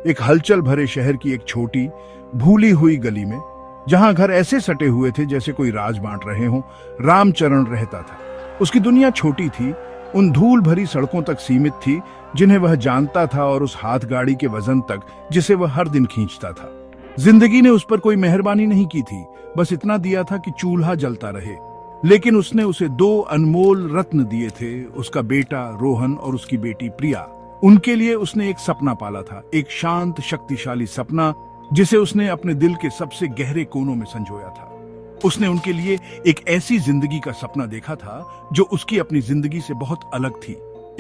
एक हलचल भरे शहर की एक छोटी भूली हुई गली में, जहां घर ऐसे सटे हुए थे जैसे कोई राज बांट रहे हों, रामचरण रहता था। उसकी दुनिया छोटी थी, उन धूल भरी सड़कों तक सीमित थी जिन्हें वह जानता था, और उस हाथ गाड़ी के वजन तक जिसे वह हर दिन खींचता था। जिंदगी ने उस पर कोई मेहरबानी नहीं की थी, बस इतना दिया था कि चूल्हा जलता रहे। लेकिन उसने उसे 2 अनमोल रत्न दिए थे, उसका बेटा रोहन और उसकी बेटी प्रिया। उनके लिए उसने एक सपना पाला था, एक शांत शक्तिशाली सपना जिसे उसने अपने दिल के सबसे गहरे कोनों में संजोया था। उसने उनके लिए एक ऐसी जिंदगी का सपना देखा था जो उसकी अपनी जिंदगी से बहुत अलग थी।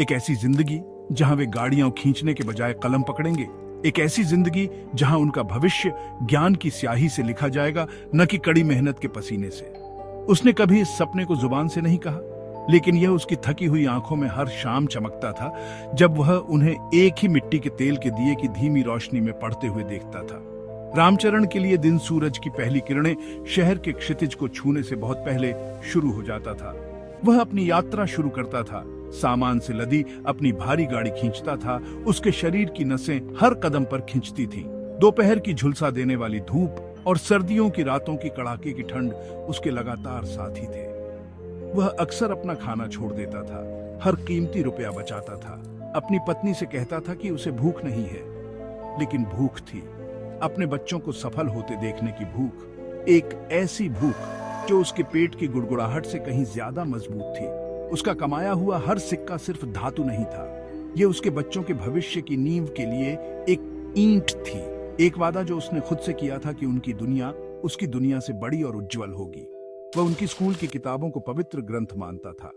एक ऐसी जिंदगी जहां वे गाड़ियां खींचने के बजाय कलम पकड़ेंगे। एक ऐसी जिंदगी जहां उनका भविष्य ज्ञान की स्याही से लिखा जाएगा, न कि कड़ी मेहनत के पसीने से। उसने कभी इस सपने को जुबान से नहीं कहा, लेकिन यह उसकी थकी हुई आंखों में हर शाम चमकता था जब वह उन्हें एक ही मिट्टी के तेल के दिए की धीमी रोशनी में पड़ते हुए देखता था। रामचरण के लिए दिन सूरज की पहली किरणें शहर के क्षितिज को छूने से बहुत पहले शुरू हो जाता था। वह अपनी यात्रा शुरू करता था, सामान से लदी अपनी भारी गाड़ी खींचता था। उसके शरीर की नसें हर कदम पर खिंचती थीं। दोपहर की झुलसा देने वाली धूप और सर्दियों की रातों की कड़ाके की ठंड उसके लगातार साथी थे। वह अक्सर अपना खाना छोड़ देता था, हर कीमती रुपया बचाता था। अपनी पत्नी से कहता था कि उसे भूख नहीं है, लेकिन भूख थी, अपने बच्चों को सफल होते देखने की भूख। एक ऐसी भूख जो उसके पेट की गुड़गुड़ाहट से कहीं ज्यादा मजबूत थी। उसका कमाया हुआ हर सिक्का सिर्फ धातु नहीं था, यह उसके बच्चों के भविष्य की नींव के लिए एक ईंट थी। एक वादा जो उसने खुद से किया था कि उनकी दुनिया उसकी दुनिया से बड़ी और उज्जवल होगी। वह उनकी स्कूल की किताबों को पवित्र ग्रंथ मानता था,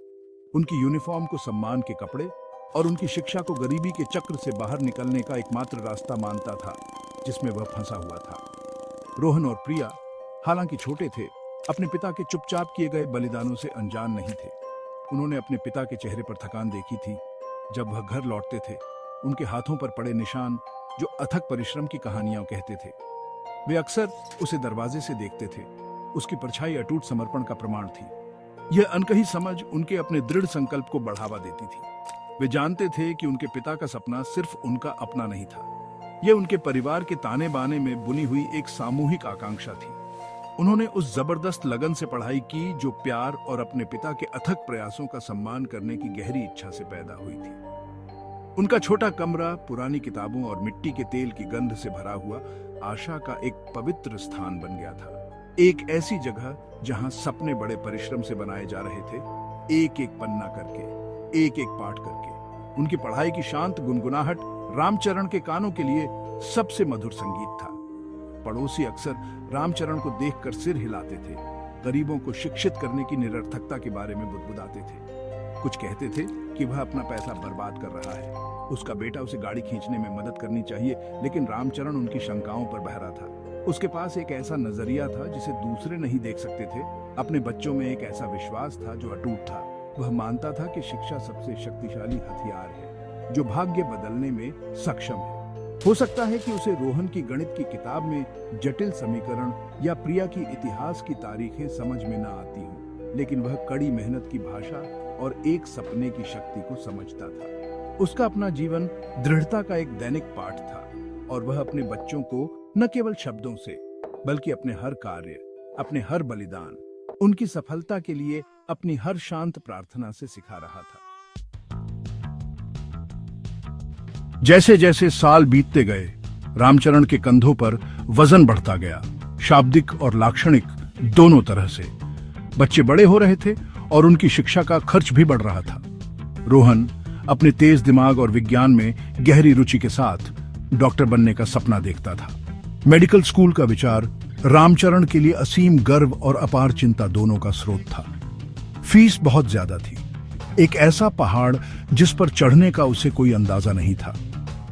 उनकी यूनिफॉर्म को सम्मान के कपड़े और उनकी शिक्षा को गरीबी के चक्र से बाहर निकलने का एकमात्र रास्ता मानता था जिसमें वह फंसा हुआ था। रोहन और प्रिया हालांकि छोटे थे, अपने पिता के चुपचाप किए गए बलिदानों से अनजान नहीं थे। उन्होंने अपने पिता के चेहरे पर थकान देखी थी जब वह घर लौटते थे, उनके हाथों पर पड़े निशान जो अथक परिश्रम की कहानियां कहते थे। वे अक्सर उसे दरवाजे से देखते थे, उसकी परछाई अटूट समर्पण का प्रमाण थी। यह अनकही समझ उनके अपने दृढ़ संकल्प को बढ़ावा देती थी। वे जानते थे कि उनके पिता का सपना सिर्फ उनका अपना नहीं था, यह उनके परिवार के ताने बाने में बुनी हुई एक सामूहिक आकांक्षा थी। उन्होंने उस जबरदस्त लगन से पढ़ाई की जो प्यार और अपने पिता के अथक प्रयासों का सम्मान करने की गहरी इच्छा से पैदा हुई थी। उनका छोटा कमरा पुरानी किताबों और मिट्टी के तेल की गंध से भरा हुआ आशा का एक पवित्र स्थान बन गया था। एक ऐसी जगह जहां सपने बड़े परिश्रम से बनाए जा रहे थे, एक एक पन्ना करके, एक एक पाठ करके। उनकी पढ़ाई की शांत गुनगुनाहट रामचरण के कानों के लिए सबसे मधुर संगीत था। पड़ोसी अक्सर रामचरण को देखकर सिर हिलाते थे, गरीबों को शिक्षित करने की निरर्थकता के बारे में बुदबुदाते थे। कुछ कहते थे कि वह अपना पैसा बर्बाद कर रहा है, उसका बेटा उसे गाड़ी खींचने में मदद करनी चाहिए, लेकिन रामचरण उनकी शंकाओं पर बहरा था। उसके पास एक ऐसा नजरिया था जिसे दूसरे नहीं देख सकते थे। अपने बच्चों में एक ऐसा विश्वास था जो अटूट था। वह मानता था कि शिक्षा सबसे शक्तिशाली हथियार है जो भाग्य बदलने में सक्षम है। हो सकता है कि उसे रोहन की गणित की किताब में जटिल समीकरण या प्रिया की इतिहास की तारीखें समझ में न आती हों, लेकिन वह कड़ी मेहनत की भाषा और एक सपने की शक्ति को समझता था। उसका अपना जीवन दृढ़ता का एक दैनिक पाठ था, और वह अपने बच्चों को न केवल शब्दों से बल्कि अपने हर कार्य, अपने हर बलिदान, उनकी सफलता के लिए अपनी हर शांत प्रार्थना से सिखा रहा था। जैसे जैसे साल बीतते गए, रामचरण के कंधों पर वजन बढ़ता गया, शाब्दिक और लाक्षणिक दोनों तरह से। बच्चे बड़े हो रहे थे और उनकी शिक्षा का खर्च भी बढ़ रहा था। रोहन अपने तेज दिमाग और विज्ञान में गहरी रुचि के साथ डॉक्टर बनने का सपना देखता था। मेडिकल स्कूल का विचार रामचरण के लिए असीम गर्व और अपार चिंता दोनों का स्रोत था। फीस बहुत ज्यादा थी, एक ऐसा पहाड़ जिस पर चढ़ने का उसे कोई अंदाजा नहीं था।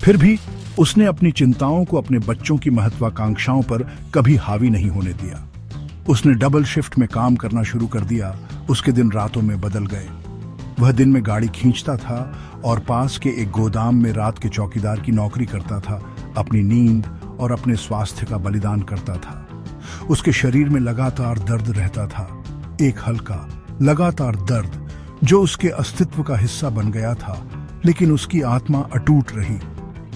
फिर भी उसने अपनी चिंताओं को अपने बच्चों की महत्वाकांक्षाओं पर कभी हावी नहीं होने दिया। उसने डबल शिफ्ट में काम करना शुरू कर दिया। उसके दिन रातों में बदल गए। वह दिन में गाड़ी खींचता था और पास के एक गोदाम में रात के चौकीदार की नौकरी करता था। अपनी नींद और अपने स्वास्थ्य का बलिदान करता था। उसके शरीर में लगातार दर्द रहता था, एक हल्का लगातार दर्द जो उसके अस्तित्व का हिस्सा बन गया था, लेकिन उसकी आत्मा अटूट रही।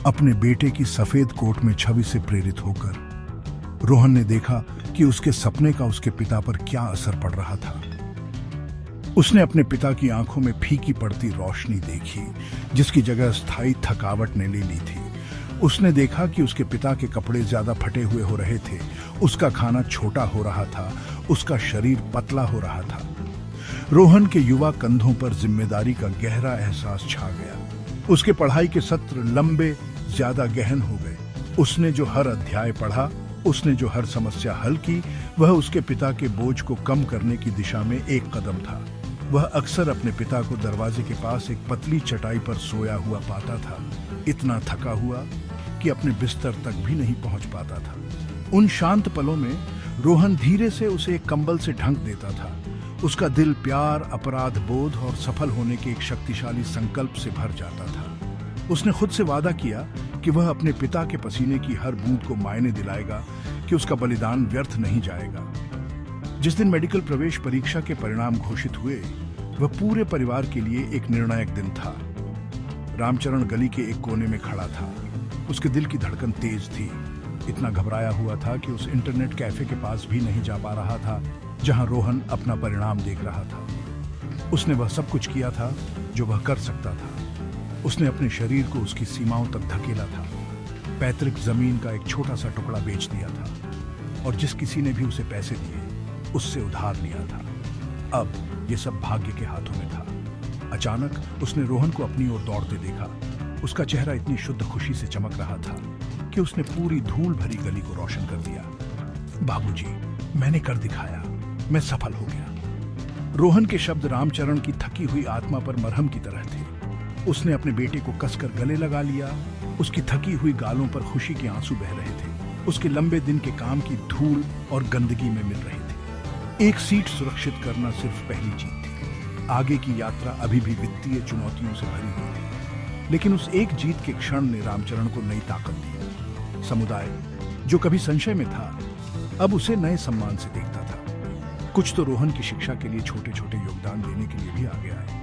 अपने बेटे की सफेद कोट में छवि से प्रेरित होकर रोहन ने देखा कि उसके सपने का उसके पिता पर क्या असर पड़ रहा था। उसने अपने पिता की आंखों में फीकी पड़ती रोशनी देखी, जिसकी जगह स्थायी थकावट ने ले ली थी। उसने देखा कि उसके पिता के कपड़े ज्यादा फटे हुए हो रहे थे, उसका खाना छोटा हो रहा था, उसका शरीर पतला हो रहा था। रोहन के युवा कंधों पर जिम्मेदारी का गहरा एहसास छा गया। उसके पढ़ाई के सत्र लंबे, ज्यादा गहन हो गए। उसने जो हर अध्याय पढ़ा, उसने जो हर समस्या हल की, वह उसके पिता के बोझ को कम करने की दिशा में एक कदम था। वह अक्सर अपने पिता को दरवाजे के पास एक पतली चटाई पर सोया हुआ पाता था, इतना थका हुआ कि अपने बिस्तर तक भी नहीं पहुंच पाता था। उन शांत पलों में रोहन धीरे से उसे एक कंबल से ढक देता था। उसका दिल प्यार, अपराध बोध और सफल होने के एक शक्तिशाली संकल्प से भर जाता था। उसने खुद से वादा किया कि वह अपने पिता के पसीने की हर बूंद को मायने दिलाएगा, कि उसका बलिदान व्यर्थ नहीं जाएगा। जिस दिन मेडिकल प्रवेश परीक्षा के परिणाम घोषित हुए, वह पूरे परिवार के लिए एक निर्णायक दिन था। रामचरण गली के एक कोने में खड़ा था। उसके दिल की धड़कन तेज थी। इतना घबराया हुआ था कि उस इंटरनेट कैफे के पास भी नहीं जा पा रहा था जहां रोहन अपना परिणाम देख रहा था। उसने वह सब कुछ किया था जो वह कर सकता था। उसने अपने शरीर को उसकी सीमाओं तक धकेला था। पैतृक जमीन का एक छोटा सा टुकड़ा बेच दिया था, और जिस किसी ने भी उसे पैसे दिए, उससे उधार लिया था। अब ये सब भाग्य के हाथों में था। अचानक उसने रोहन को अपनी ओर दौड़ते देखा। उसका चेहरा इतनी शुद्ध खुशी से चमक रहा था कि उसने पूरी धूल भरी गली को रोशन कर दिया। बाबूजी, मैंने कर दिखाया, मैं सफल हो गया। रोहन के शब्द रामचरण की थकी हुई आत्मा पर मरहम की तरह थे। उसने अपने बेटे को कसकर गले लगा लिया। उसकी थकी हुई गालों पर खुशी के आंसू बह रहे थे। उसके लंबे दिन के काम की धूल और गंदगी में मिल रहे थे। एक सीट सुरक्षित करना सिर्फ पहली जीत थी। आगे की यात्रा अभी भी वित्तीय चुनौतियों से भरी हुई थी, लेकिन उस एक जीत के क्षण ने रामचरण को नई ताकत दी। समुदाय, जो कभी संशय में था, अब उसे नए सम्मान से देखता था। कुछ तो रोहन की शिक्षा के लिए छोटे छोटे योगदान देने के लिए भी आगे आए।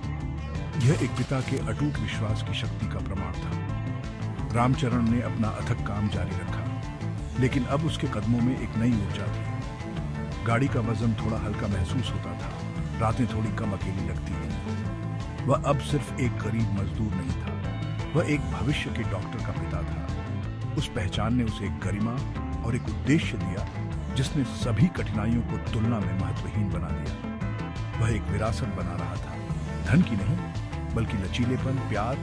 यह एक पिता के अटूट विश्वास की शक्ति का प्रमाण था। रामचरण ने अपना अथक काम जारी रखा, लेकिन अब उसके कदमों में एक नई ऊर्जा थी। गाड़ी का वजन थोड़ा हल्का महसूस होता था। रातें थोड़ी कम अकेली लगती थी। वह अब सिर्फ एक गरीब मजदूर नहीं था, वह एक भविष्य के डॉक्टर का पिता था। उस पहचान ने उसे एक गरिमा और एक उद्देश्य दिया, जिसने सभी कठिनाइयों को तुलना में महत्वहीन बना दिया। वह एक विरासत बना रहा था, धन की नहीं, बल्कि लचीलेपन, प्यार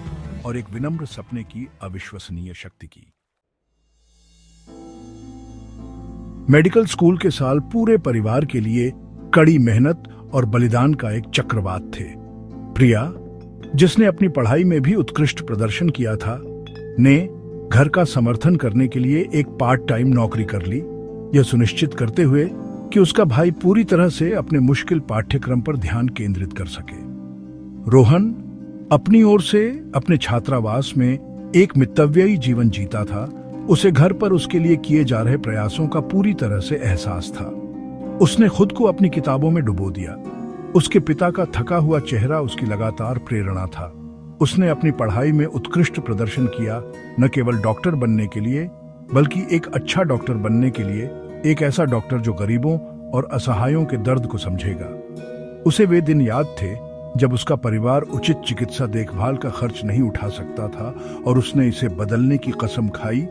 और एक विनम्र सपने की अविश्वसनीय शक्ति की। मेडिकल स्कूल के साल पूरे परिवार के लिए कड़ी मेहनत और बलिदान का एक चक्रवात थे। प्रिया, जिसने अपनी पढ़ाई में भी उत्कृष्ट प्रदर्शन किया था, ने घर का समर्थन करने के लिए एक पार्ट टाइम नौकरी कर ली, यह सुनिश्चित करते हुए कि उसका भाई पूरी तरह से अपने मुश्किल पाठ्यक्रम पर ध्यान केंद्रित कर सके। रोहन अपनी ओर से अपने छात्रावास में एक मितव्ययी जीवन जीता था। उसे घर पर उसके लिए किए जा रहे प्रयासों का पूरी तरह से एहसास था। उसने खुद को अपनी किताबों में डुबो दिया। उसके पिता का थका हुआ चेहरा उसकी लगातार प्रेरणा था। उसने अपनी पढ़ाई में उत्कृष्ट प्रदर्शन किया, न केवल डॉक्टर बनने के लिए, बल्कि एक अच्छा डॉक्टर बनने के लिए, एक ऐसा डॉक्टर जो गरीबों और असहायों के दर्द को समझेगा। उसे वे दिन याद थे जब उसका परिवार उचित चिकित्सा देखभाल का खर्च नहीं उठा सकता था, और उसने इसे बदलने की कसम खाई,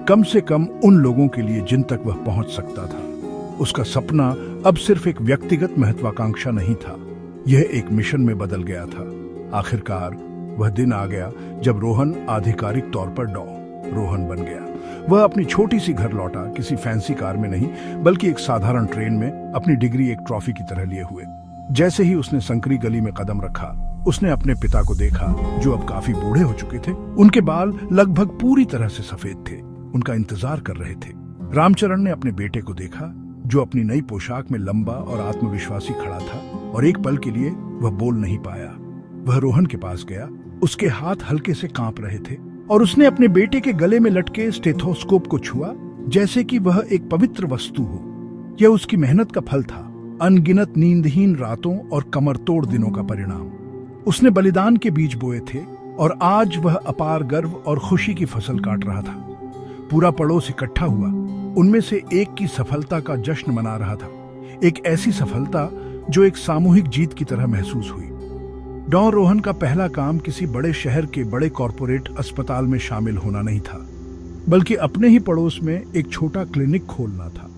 कम से कम उन लोगों के लिए जिन तक वह पहुंच सकता था। उसका सपना अब सिर्फ एक व्यक्तिगत महत्वाकांक्षा नहीं था, यह एक मिशन में बदल गया था। आखिरकार वह दिन आ गया जब रोहन आधिकारिक तौर पर रोहन बन गया। वह अपनी छोटी सी घर लौटा, किसी फैंसी कार में नहीं, बल्कि एक साधारण ट्रेन में, अपनी डिग्री एक ट्रॉफी की तरह लिए हुए। जैसे ही उसने संकरी गली में कदम रखा, उसने अपने पिता को देखा, जो अब काफी बूढ़े हो चुके थे। उनके बाल लगभग पूरी तरह से सफेद थे, उनका इंतजार कर रहे थे। रामचरण ने अपने बेटे को देखा, जो अपनी नई पोशाक में लंबा और आत्मविश्वासी खड़ा था, और एक पल के लिए वह बोल नहीं पाया। वह रोहन के पास गया, उसके हाथ हल्के से कांप रहे थे, और उसने अपने बेटे के गले में लटके स्टेथोस्कोप को छुआ, जैसे कि वह एक पवित्र वस्तु हो। यह उसकी मेहनत का फल था, अनगिनत नींदहीन रातों और कमर तोड़ दिनों का परिणाम। उसने बलिदान के बीज बोए थे, और आज वह अपार गर्व और खुशी की फसल काट रहा था। पूरा पड़ोस इकट्ठा हुआ, उनमें से एक की सफलता का जश्न मना रहा था। एक ऐसी सफलता जो एक सामूहिक जीत की तरह महसूस हुई। डॉन रोहन का पहला काम किसी बड़े शहर के बड़े कॉरपोरेट अस्पताल में शामिल होना नहीं था, बल्कि अपने ही पड़ोस में एक छोटा क्लिनिक खोलना था।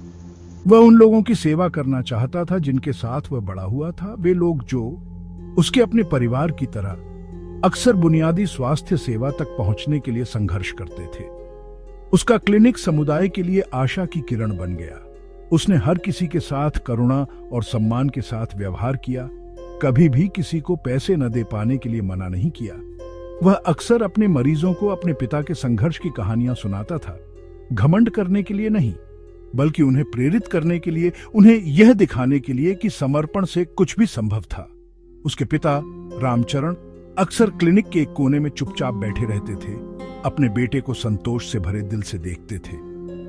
वह उन लोगों की सेवा करना चाहता था जिनके साथ वह बड़ा हुआ था, वे लोग जो उसके अपने परिवार की तरह अक्सर बुनियादी स्वास्थ्य सेवा तक पहुंचने के लिए संघर्ष करते थे। उसका क्लिनिक समुदाय के लिए आशा की किरण बन गया। उसने हर किसी के साथ करुणा और सम्मान के साथ व्यवहार किया, कभी भी किसी को पैसे न दे पाने के लिए मना नहीं किया। वह अक्सर अपने मरीजों को अपने पिता के संघर्ष की कहानियां सुनाता था, घमंड करने के लिए नहीं, बल्कि उन्हें प्रेरित करने के लिए, उन्हें यह दिखाने के लिए कि समर्पण से कुछ भी संभव था। उसके पिता रामचरण अक्सर क्लिनिक के एक कोने में चुपचाप बैठे रहते थे, अपने बेटे को संतोष से भरे दिल से देखते थे।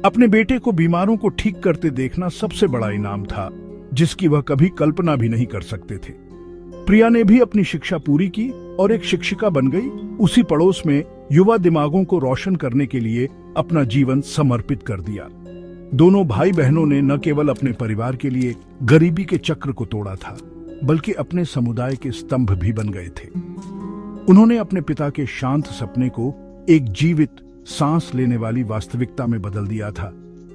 अपने बेटे को बीमारों को ठीक करते देखना सबसे बड़ा इनाम था, जिसकी वह कभी कल्पना भी नहीं कर सकते थे। प्रिया ने भी अपनी शिक्षा पूरी की और एक शिक्षिका बन गई। उसी पड़ोस में युवा दिमागों को रोशन करने के लिए अपना जीवन समर्पित कर दिया। दोनों भाई बहनों ने न केवल अपने परिवार के लिए गरीबी के चक्र को तोड़ा था, बल्कि अपने समुदाय के स्तंभ भी बन गए थे। उन्होंने अपने पिता के शांत सपने को एक जीवित, सांस लेने वाली वास्तविकता में बदल दिया था,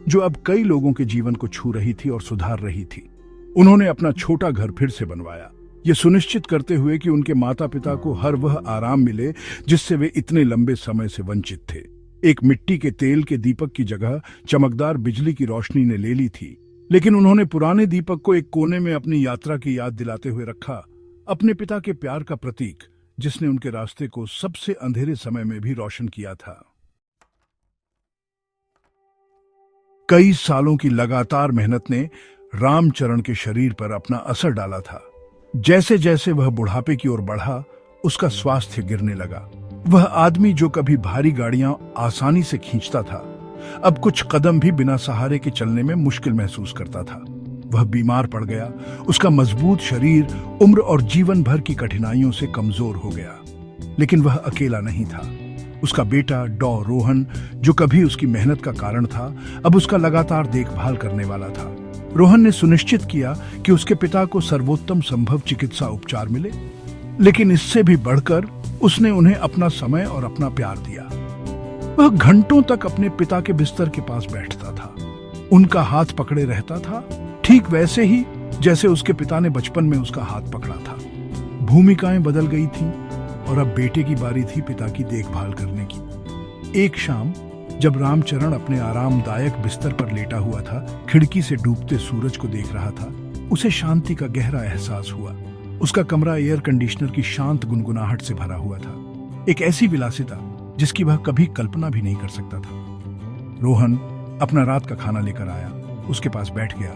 जो अब कई लोगों के जीवन को छू रही थी और सुधार रही थी। उन्होंने अपना छोटा घर फिर से बनवाया, ये सुनिश्चित करते हुए कि उनके माता पिता को हर वह आराम मिले जिससे वे इतने लंबे समय से वंचित थे। एक मिट्टी के तेल के दीपक की जगह चमकदार बिजली की रोशनी ने ले ली थी, लेकिन उन्होंने पुराने दीपक को एक कोने में अपनी यात्रा की याद दिलाते हुए रखा, अपने पिता के प्यार का प्रतीक, जिसने उनके रास्ते को सबसे अंधेरे समय में भी रोशन किया था। कई सालों की लगातार मेहनत ने रामचरण के शरीर पर अपना असर डाला था। जैसे जैसे वह बुढ़ापे की ओर बढ़ा, उसका स्वास्थ्य गिरने लगा। वह आदमी जो कभी भारी गाड़ियां आसानी से खींचता था, अब कुछ कदम भी बिना सहारे के चलने में मुश्किल महसूस करता था। वह बीमार पड़ गया। उसका मजबूत शरीर उम्र और जीवन भर की कठिनाइयों से कमजोर हो गया। लेकिन वह अकेला नहीं था। उसका बेटा डॉ रोहन, जो कभी उसकी मेहनत का कारण था, अब उसका लगातार देखभाल करने वाला था। रोहन ने सुनिश्चित किया कि उसके पिता को सर्वोत्तम संभव चिकित्सा उपचार मिले, लेकिन इससे भी बढ़कर उसने उन्हें अपना समय और अपना प्यार दिया। वह घंटों तक अपने पिता के बिस्तर के पास बैठता था, उनका हाथ पकड़े रहता था, ठीक वैसे ही जैसे उसके पिता ने बचपन में उसका हाथ पकड़ा था। भूमिकाएं बदल गई थीं और अब बेटे की बारी थी पिता की देखभाल करने की। एक शाम जब रामचरण अपने आरामदायक बिस्तर पर लेटा हुआ था, खिड़की से डूबते सूरज को देख रहा था, उसे शांति का गहरा एहसास हुआ। उसका कमरा एयर कंडीशनर की शांत गुनगुनाहट से भरा हुआ था, एक ऐसी विलासिता जिसकी वह कभी कल्पना भी नहीं कर सकता था। रोहन अपना रात का खाना लेकर आया, उसके पास बैठ गया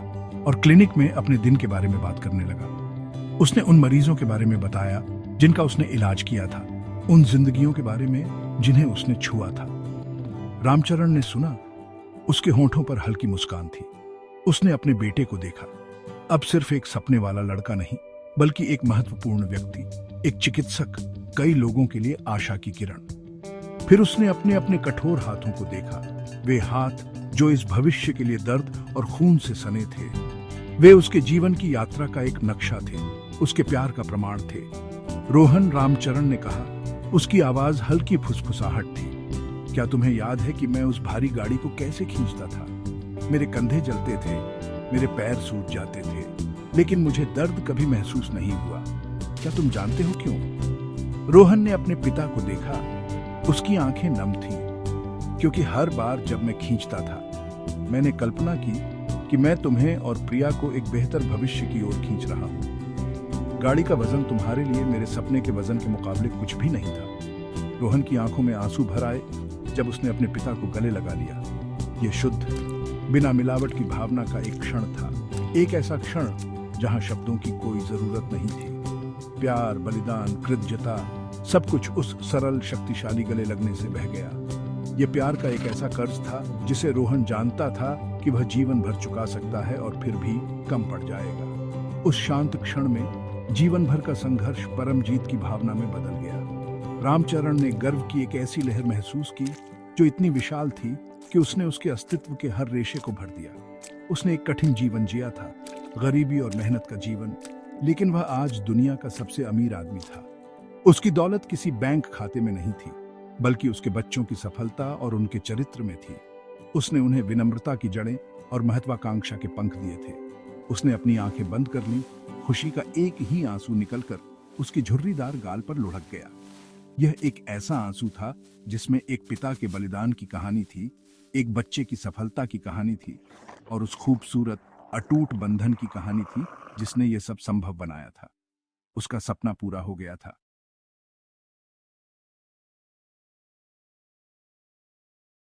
और क्लिनिक में अपने दिन के बारे में बात करने लगा। उसने उन मरीजों के बारे में बताया जिनका उसने इलाज किया था, उन जिंदगियों के बारे में जिन्हें उसने छुआ था। रामचरण ने सुना, उसके होंठों पर हल्की मुस्कान थी। उसने अपने बेटे को देखा, अब सिर्फ एक सपने वाला लड़का नहीं, बल्कि एक महत्वपूर्ण व्यक्ति, एक चिकित्सक, कई लोगों के लिए आशा की किरण। फिर उसने अपने अपने कठोर हाथों को देखा, वे हाथ जो इस भविष्य के लिए दर्द और खून से सने थे। वे उसके जीवन की यात्रा का एक नक्शा थे, उसके प्यार का प्रमाण थे। रोहन, रामचरण ने कहा, उसकी आवाज हल्की फुसफुसाहट थी। क्या तुम्हें याद है कि मैं उस भारी गाड़ी को कैसे खींचता था? मेरे कंधे जलते थे, मेरे पैर सूज जाते थे, लेकिन मुझे दर्द कभी महसूस नहीं हुआ। क्या तुम जानते हो क्यों? रोहन ने अपने पिता को देखा, उसकी आंखें नम थीं, क्योंकि हर बार जब मैं खींचता था, मैंने कल्पना की कि मैं तुम्हें और प्रिया को एक बेहतर भविष्य की ओर खींच रहा हूं। गाड़ी का वजन तुम्हारे लिए मेरे सपने के वजन के मुकाबले कुछ भी नहीं था। रोहन की आंखों में आंसू भर आए जब उसने अपने पिता को गले लगा लिया। यह शुद्ध, बिना मिलावट की भावना का एक क्षण था, एक ऐसा क्षण जहां शब्दों की कोई जरूरत नहीं थी। प्यार, बलिदान, कृतज्ञता, सब कुछ उस सरल, शक्तिशाली गले लगने से बह गया। यह प्यार का एक ऐसा कर्ज था जिसे रोहन जानता था कि वह जीवन भर चुका सकता है और फिर भी कम पड़ जाएगा। उस शांत क्षण में जीवन भर का संघर्ष परम जीत की भावना में बदल गया। रामचरण ने गर्व की एक ऐसी लहर महसूस की जो इतनी विशाल थी कि उसने उसके अस्तित्व के हर रेशे को भर दिया। उसने एक कठिन जीवन जिया था, गरीबी और मेहनत का जीवन, लेकिन वह आज दुनिया का सबसे अमीर आदमी था। उसकी दौलत किसी बैंक खाते में नहीं थी, बल्कि उसके बच्चों की सफलता और उनके चरित्र में थी। उसने उन्हें विनम्रता की जड़ें और महत्वाकांक्षा के पंख दिए थे। उसने अपनी आंखें बंद कर ली, खुशी का एक ही आंसू निकलकर उसकी झुर्रीदार गाल पर लुढ़क गया। यह एक ऐसा आंसू था जिसमें एक पिता के बलिदान की कहानी थी, एक बच्चे की सफलता की कहानी थी और उस खूबसूरत अटूट बंधन की कहानी थी जिसने यह सब संभव बनाया था। उसका सपना पूरा हो गया था।